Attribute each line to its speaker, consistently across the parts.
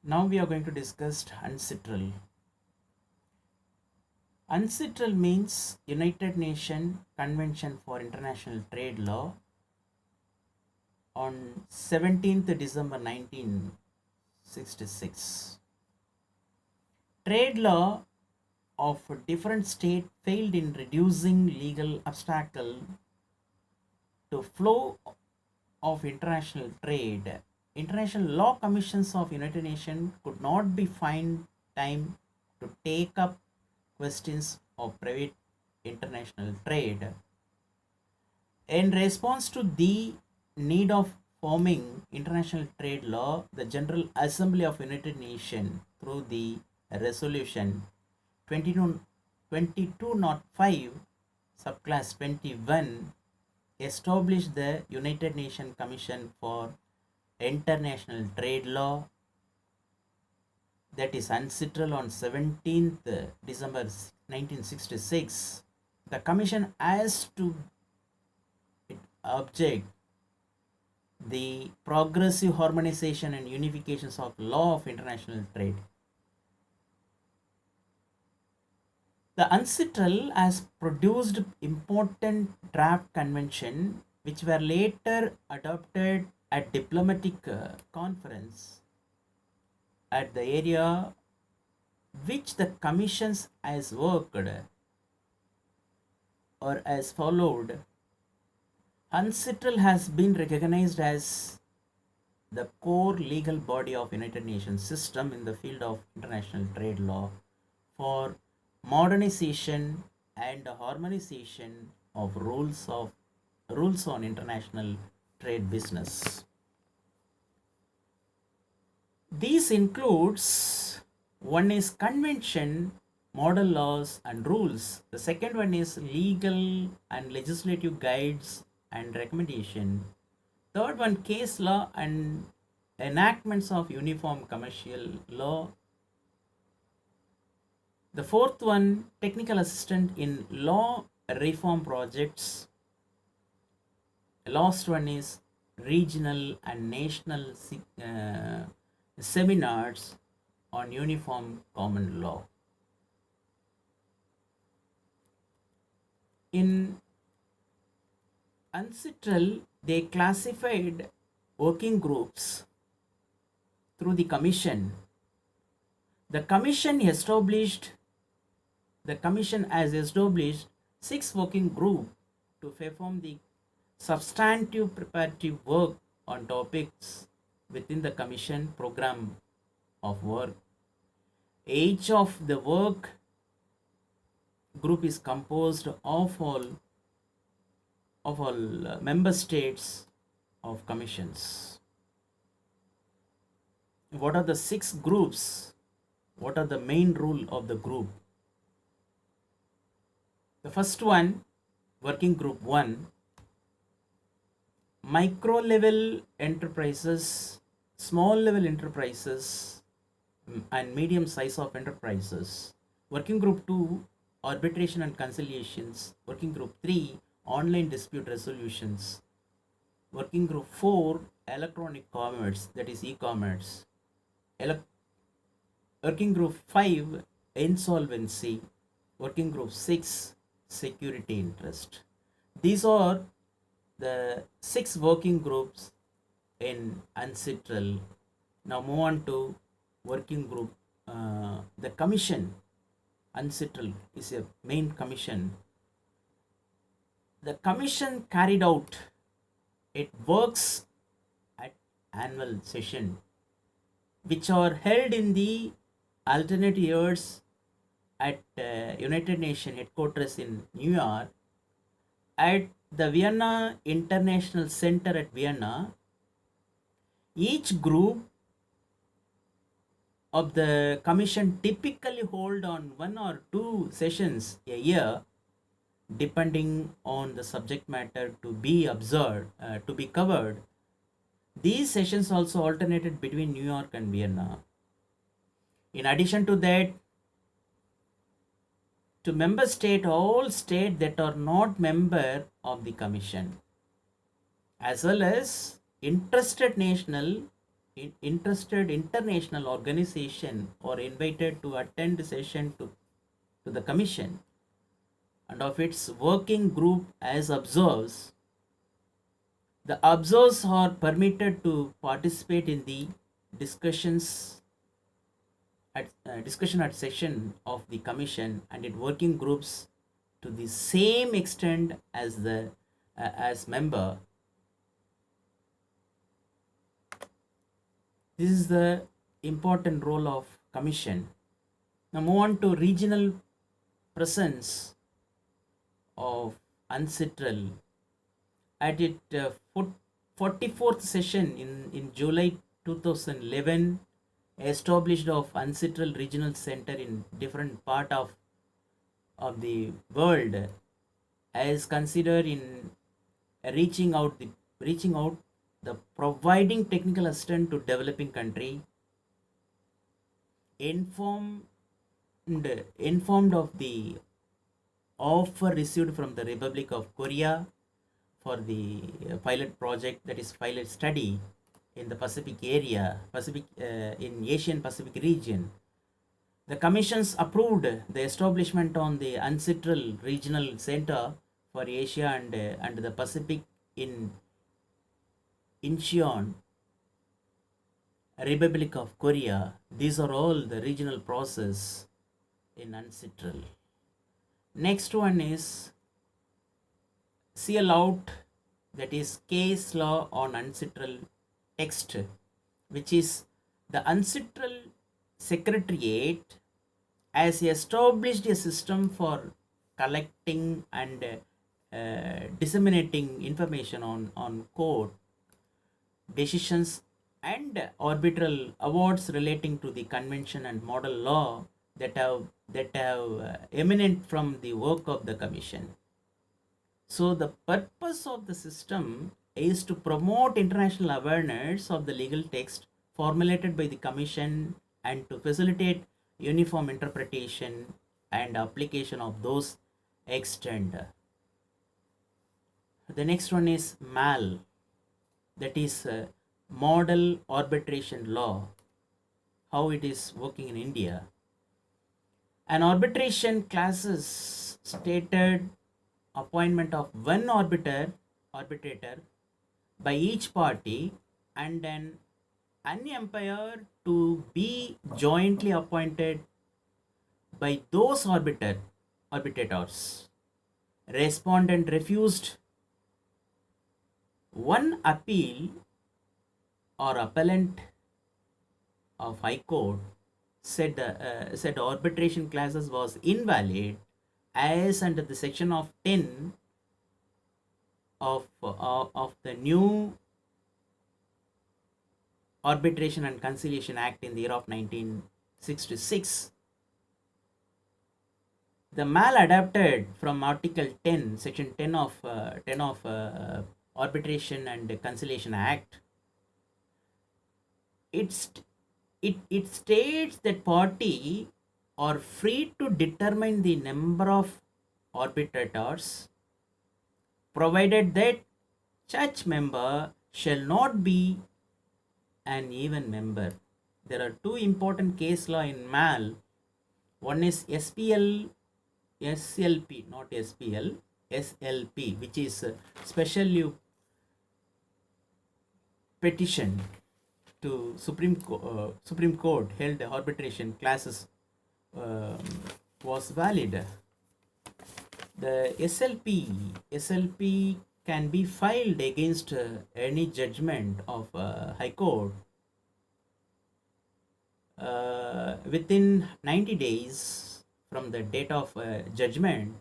Speaker 1: Now we are going to discuss UNCITRAL. UNCITRAL means United Nations Convention for International Trade Law on 17th December 1966. Trade law of a different state failed in reducing legal obstacle to flow of international trade. International law commissions of United Nations could not be find time to take up questions of private international trade. In response to the need of forming international trade law, the General Assembly of United Nations, through the resolution 2205 subclass 21, established the United Nations Commission for International Trade Law, that is UNCITRAL, on 17th December 1966. The commission has to object the progressive harmonization and unifications of law of international trade. The UNCITRAL has produced important draft convention which were later adopted at diplomatic conference at the area which the commissions has worked or has followed. UNCITRAL has been recognized as the core legal body of United Nations system in the field of international trade law for modernization and harmonization of rules on international trade business. These includes, one is convention, model laws and rules. The second one is legal and legislative guides and recommendation. Third one, case law and enactments of uniform commercial law. The fourth one, technical assistant in law reform projects. The last one is regional and national seminars on uniform common law. In UNCITRAL, they classified working groups through the commission. The commission has established 6 working groups to perform the substantive preparative work on topics within the commission program of work. Each of the work group is composed of all member states of commissions. What are the 6 groups? What are the main rule of the group? The first one, working group 1, micro level enterprises, small level enterprises, and medium size of enterprises. Working group 2, arbitration and conciliations. Working group 3, online dispute resolutions. Working group 4, electronic commerce, that is e-commerce. Working group 5, insolvency. Working group 6, security interest. These are the 6 working groups in UNCITRAL. Now move on to working group. The commission, UNCITRAL is a main commission. The commission carried out its works at annual session, which are held in the alternate years at United Nations headquarters in New York, at the Vienna International Center at Vienna. Each group of the commission typically hold on 1 or 2 sessions a year, depending on the subject matter to be covered. These sessions also alternated between New York and Vienna. In addition to that, to member state, all state that are not member of the commission, as well as interested national interested international organization are invited to attend the session to the commission and of its working group as observers. The observers are permitted to participate in the discussions discussion at session of the commission and in working groups to the same extent as the as member. This is the important role of commission. Now move on to regional presence of UNCITRAL. At its 44th session in July 2011, established of UNCITRAL regional center in different part of the world as considered in reaching out the providing technical assistance to developing country, informed informed of the offer received from the Republic of Korea for the pilot project, that is pilot study in the Pacific area, Pacific in Asian Pacific region. The commissions approved the establishment on the UNCITRAL Regional Center for Asia and the Pacific in Incheon, Republic of Korea. These are all the regional process in UNCITRAL. Next one is CL out, that is case law on UNCITRAL text, which is the UNCITRAL Secretariat has established a system for collecting and disseminating information on court decisions and arbitral awards relating to the convention and model law that have emanate from the work of the commission. So the purpose of the system is to promote international awareness of the legal text formulated by the commission and to facilitate uniform interpretation and application of those extent. The next one is MAL, that is model arbitration law, how it is working in India. An arbitration classes stated appointment of one arbitrator by each party and an umpire to be jointly appointed by those arbitrators. Respondent refused one appeal or appellant of High Court said arbitration clauses was invalid as under the section of 10 of the new Arbitration and Conciliation Act in the year of 1966. The mal adapted from Article 10, Section 10 of Arbitration and Conciliation Act. It states that party are free to determine the number of arbitrators provided that such member shall not be an even member. There are two important case law in MAL. One is SLP, not SPL, SLP, which is special leave petition to Supreme Court held arbitration classes was valid. The SLP can be filed against any judgment of High Court within 90 days from the date of judgment,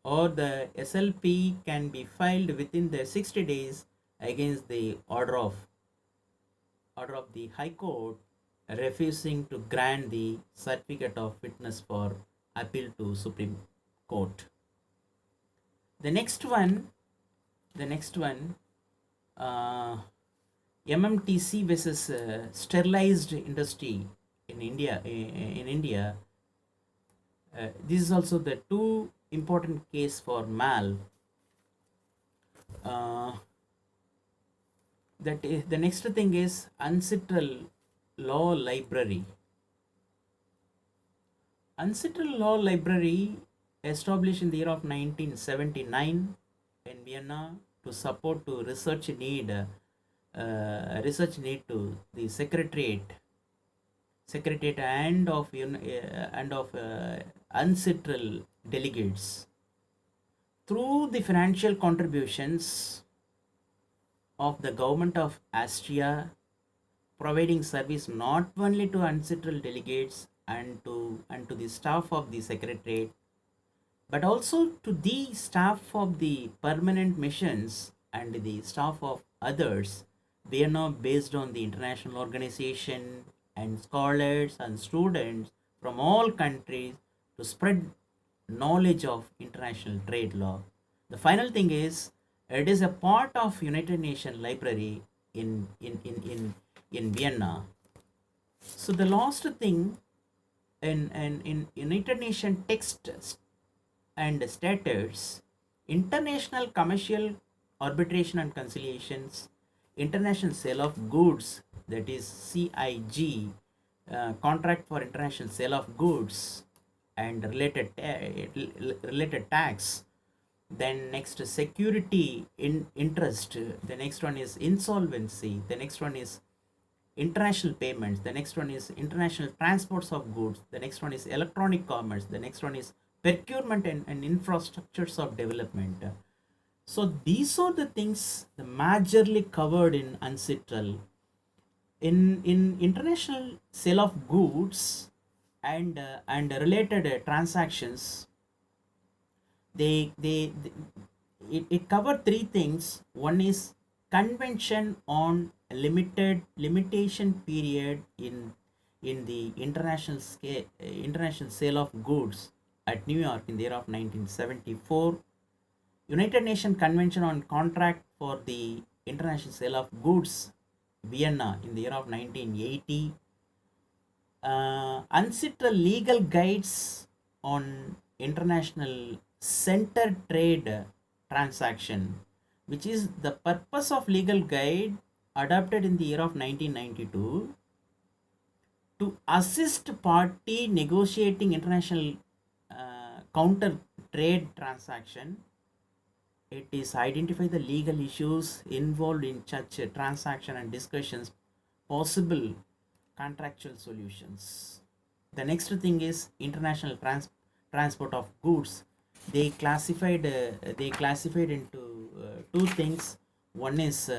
Speaker 1: or the SLP can be filed within the 60 days against the order of the High Court refusing to grant the certificate of fitness for appeal to Supreme Court. The next one, MMTC versus sterilized industry in India. In India, this is also the two important case for MAL. Uh, That is the next thing is Unsettled Law Library. Unsettled Law Library established in the year of 1979 in Vienna to support to research need to the secretariat and of unsettled delegates through the financial contributions of the government of Austria, providing service not only to unsettled delegates and to the staff of the secretariat, but also to the staff of the permanent missions and the staff of others. They are now based on the international organization and scholars and students from all countries to spread knowledge of international trade law. The final thing is it is a part of United Nations library in Vienna. So the last thing in United Nations text and statutes, international commercial arbitration and conciliations, international sale of goods, that is CIG, contract for international sale of goods and related tax. Then next security in interest. The next one is insolvency. The next one is international payments. The next one is international transports of goods. The next one is electronic commerce. The next one is procurement and infrastructures of development. So these are the things the majorly covered in UNCITRAL. In international sale of goods and related transactions, they it covered three things. One is convention on limitation period in the international sale of goods at New York in the year of 1974. United Nations Convention on Contract for the International Sale of Goods, Vienna in the year of 1980. UNCITRAL legal guides on international center trade transaction, which is the purpose of legal guide adopted in the year of 1992 to assist party negotiating international counter trade transaction. It is identify the legal issues involved in such a transaction and discussions possible contractual solutions. The next thing is international transport of goods. They classified into two things. One is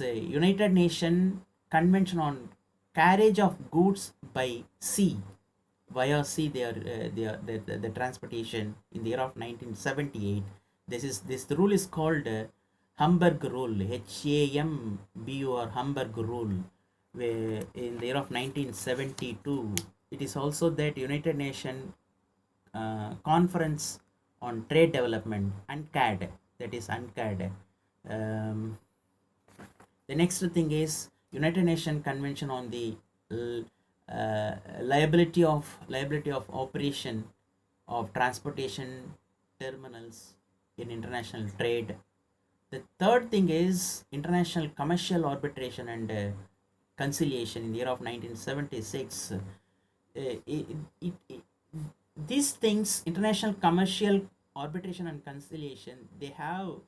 Speaker 1: United Nations Convention on Carriage of Goods by Sea. Via sea, the transportation in the year of 1978. This rule is called Hamburg Rule, HAMBU or Hamburg Rule, where in the year of 1972. It is also that United Nations Conference on Trade Development, UNCAD, that is UNCAD. Um, the next thing is United Nations Convention on the liability of operation of transportation terminals in international trade. The third thing is international commercial arbitration and conciliation in the year of 1976. These things, international commercial arbitration and conciliation, they have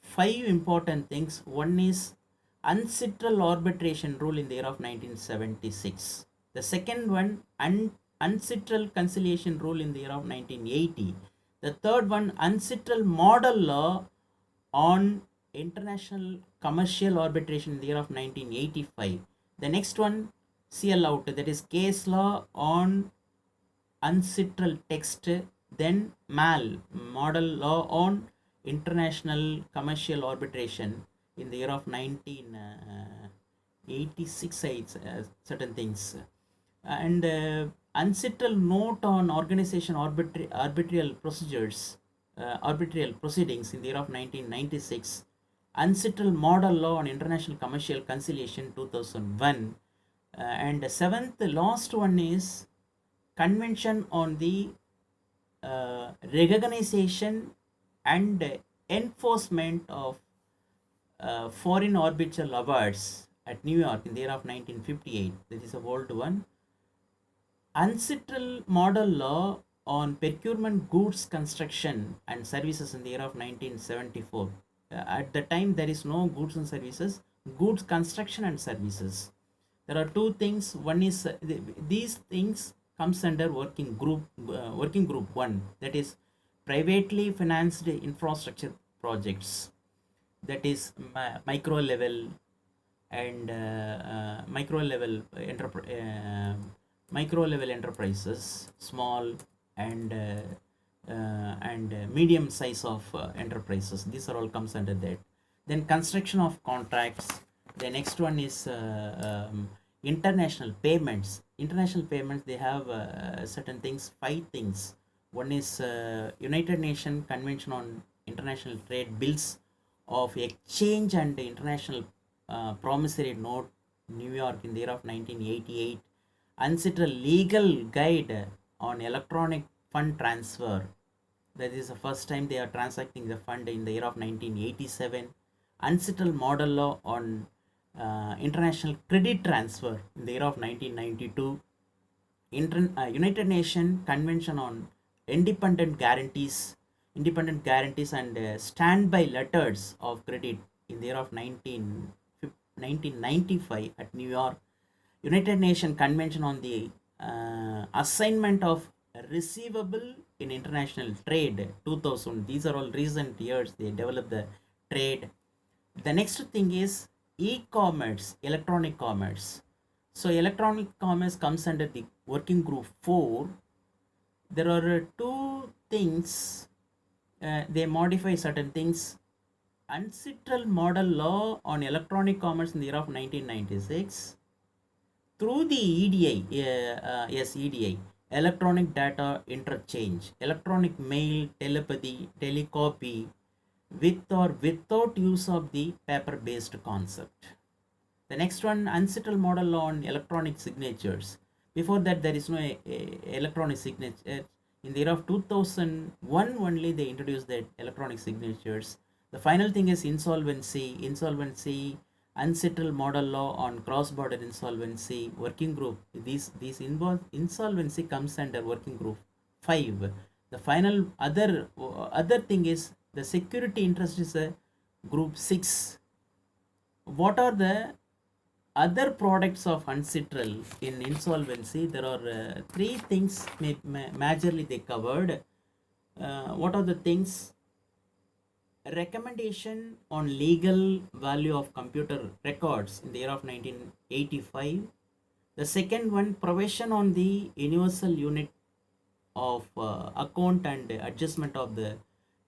Speaker 1: five important things. One is UNCITRAL arbitration rule in the year of 1976. The second one, UNCITRAL conciliation rule in the year of 1980. The third one, UNCITRAL model law on international commercial arbitration in the year of 1985. The next one, CL out, that is case law on UNCITRAL text. Then MAL, model law on international commercial arbitration in the year of 1986. Certain things. And UNCITRAL note on organization arbitral procedures, arbitral proceedings in the year of 1996. UNCITRAL model law on international commercial conciliation 2001. And the seventh, the last one is Convention on the recognition and enforcement of Foreign Orbital Awards at New York in the year of 1958. This is a old one. Ancestral model law on procurement goods construction and services in the year of 1974. At the time there is no goods and services, goods construction and services. There are two things. One is these things comes under working group 1, that is privately financed infrastructure projects, that is micro level and micro level enterprises, small and medium size of enterprises. These are all comes under that. Then construction of contracts. The next one is international payments. International payments, they have certain things, 5 things. One is United Nations Convention on International Trade, bills of exchange and international promissory note, New York in the year of 1988. Unsettled legal guide on electronic fund transfer. That is the first time they are transacting the fund in the year of 1987. Unsettled model law on international credit transfer in the year of 1992. United Nations Convention on independent guarantees, and standby letters of credit in the year of 1995 at New York. United Nations Convention on the assignment of receivable in international trade, 2000. These are all recent years they developed the trade. The next thing is e-commerce, electronic commerce. So electronic commerce comes under the working group 4. There are two things, they modify certain things. Ancestral model law on electronic commerce in the year of 1996 through the EDI, electronic data interchange, electronic mail, telepathy, telecopy, with or without use of the paper-based concept. The next one, unsettled model on electronic signatures. Before that, there is no electronic signature. In the year of 2001 only, they introduced that electronic signatures. The final thing is insolvency, unsettled model law on cross-border insolvency, working group. These involve insolvency comes under working group 5. The final other thing is the security interest is a group 6. What are the other products of uncitral in insolvency? There are 3 things majorly they covered. What are the things? Recommendation on legal value of computer records in the year of 1985. The second one, provision on the universal unit of account and adjustment of the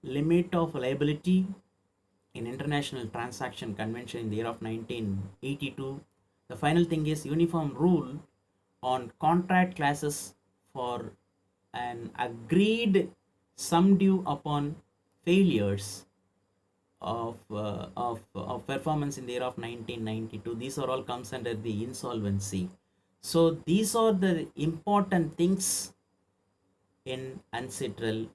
Speaker 1: limit of liability in International Transaction Convention in the year of 1982. The final thing is uniform rule on contract classes for an agreed sum due upon failures of performance in the year of 1992. These are all comes under the insolvency. So these are the important things in ancestral